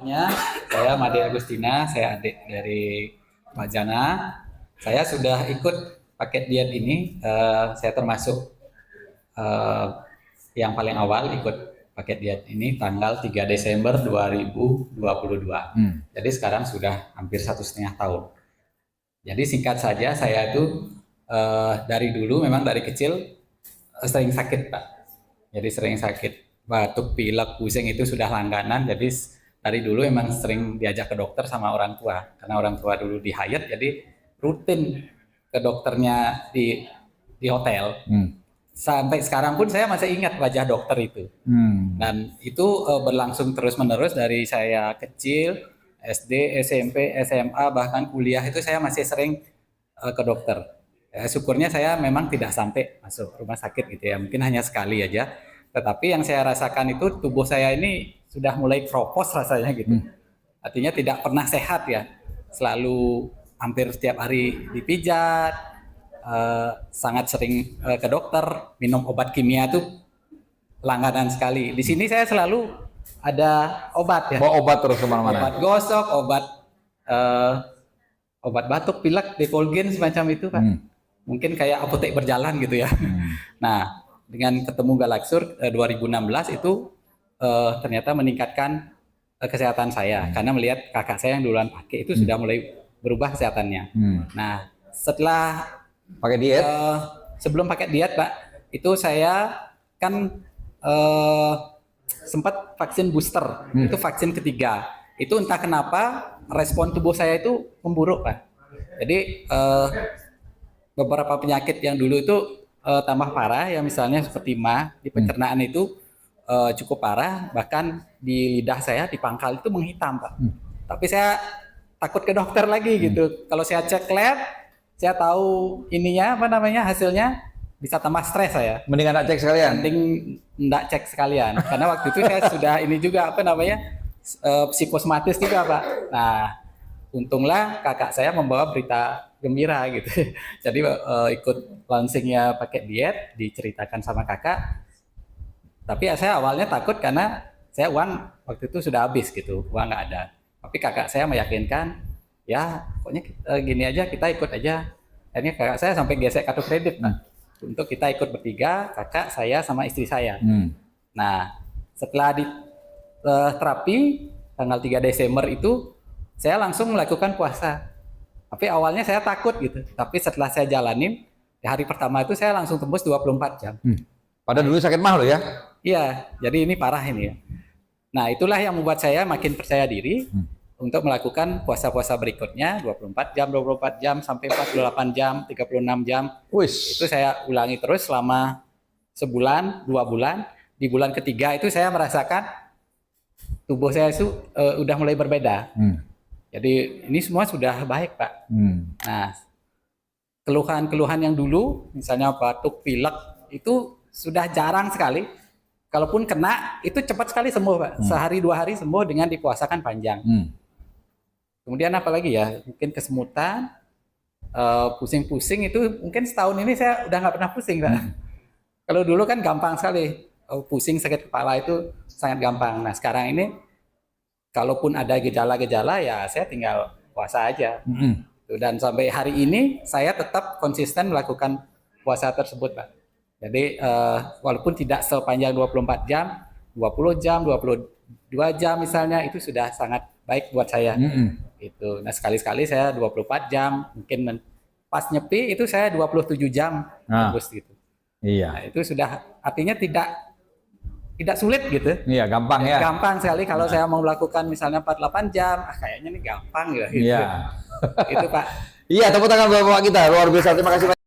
Saya Made Agustina, saya adik dari Pak Jana. Saya sudah ikut paket diet ini. Saya termasuk eh, yang paling awal ikut paket diet ini tanggal 3 Desember 2022. Jadi sekarang sudah hampir 1,5 tahun. Jadi singkat saja, saya itu dari dulu memang dari kecil sering sakit, Pak. Jadi sering sakit, batuk, pilek, pusing itu sudah langganan. Jadi dari dulu emang sering diajak ke dokter sama orang tua, karena orang tua dulu di Hyatt, jadi rutin ke dokternya di hotel. Sampai sekarang pun saya masih ingat wajah dokter itu. Dan itu berlangsung terus-menerus dari saya kecil, SD, SMP, SMA, bahkan kuliah itu saya masih sering ke dokter. Syukurnya saya memang tidak sampai masuk rumah sakit gitu ya, mungkin hanya sekali aja. Tetapi yang saya rasakan itu tubuh saya ini sudah mulai kropos rasanya gitu. Artinya tidak pernah sehat ya. Selalu hampir setiap hari dipijat, sangat sering ke dokter, minum obat kimia itu langganan sekali. Di sini saya selalu ada obat ya. Bawa obat terus kemana-mana. Obat gosok, obat batuk, pilek, Decolgen semacam itu Pak. Mungkin kayak apotek berjalan gitu ya. Nah, dengan ketemu Galaxur 2016 itu ternyata meningkatkan kesehatan saya karena melihat kakak saya yang duluan pakai itu sudah mulai berubah kesehatannya. Nah, setelah pakai diet, sebelum pakai diet, Pak, itu saya kan sempat vaksin booster, itu vaksin ketiga. Itu entah kenapa respon tubuh saya itu memburuk, Pak. Jadi beberapa penyakit yang dulu itu tambah parah ya, misalnya seperti MA di pencernaan itu cukup parah, bahkan di lidah saya di pangkal itu menghitam Pak. Tapi saya takut ke dokter lagi gitu. Kalau saya cek lab, saya tahu ininya apa namanya hasilnya, bisa tambah stres saya. mendingan tak cek sekalian. Mending enggak cek sekalian, karena waktu itu saya sudah ini juga apa namanya psikosomatis juga Pak. Nah, untunglah kakak saya membawa berita gembira gitu. Jadi ikut launchingnya pakai diet, diceritakan sama kakak. Tapi saya awalnya takut karena saya uang waktu itu sudah habis gitu, uang nggak ada. Tapi kakak saya meyakinkan, ya pokoknya gini aja, kita ikut aja. Akhirnya kakak saya sampai gesek kartu kredit Pak. Untuk kita ikut bertiga, kakak, saya sama istri saya. Nah, setelah di terapi tanggal 3 Desember itu, saya langsung melakukan puasa. Tapi awalnya saya takut gitu. Tapi setelah saya jalanin, di hari pertama itu saya langsung tembus 24 jam. Padahal dulu sakit mah lo ya? Iya, jadi ini parah ini ya. Nah, itulah yang membuat saya makin percaya diri untuk melakukan puasa-puasa berikutnya, 24 jam, sampai 48 jam, 36 jam. Itu saya ulangi terus selama sebulan, 2 bulan. Di bulan ketiga itu saya merasakan tubuh saya itu udah mulai berbeda. Jadi ini semua sudah baik Pak. Nah, keluhan-keluhan yang dulu, misalnya batuk, pilek, itu sudah jarang sekali. Kalaupun kena, itu cepat sekali sembuh Pak. Sehari 2 hari sembuh dengan dipuasakan panjang. Kemudian apa lagi ya? Mungkin kesemutan, pusing-pusing itu mungkin setahun ini saya udah nggak pernah pusing Pak. Kalau dulu kan gampang sekali. Pusing, sakit kepala itu sangat gampang. Nah sekarang ini, kalaupun ada gejala-gejala ya saya tinggal puasa aja. Dan sampai hari ini saya tetap konsisten melakukan puasa tersebut Pak. Jadi walaupun tidak sepanjang 24 jam, 20 jam, 22 jam misalnya, itu sudah sangat baik buat saya. Itu. Nah sekali-sekali saya 24 jam, mungkin pas nyepi itu saya 27 jam bagus gitu. Iya. Nah, itu sudah artinya tidak sulit gitu. Iya, gampang ya. Gampang sekali kalau saya mau melakukan misalnya 48 jam, kayaknya ini gampang ya gitu. Iya. Itu Pak. Iya, tepuk tangan buat Bapak kita. Luar biasa. Terima kasih.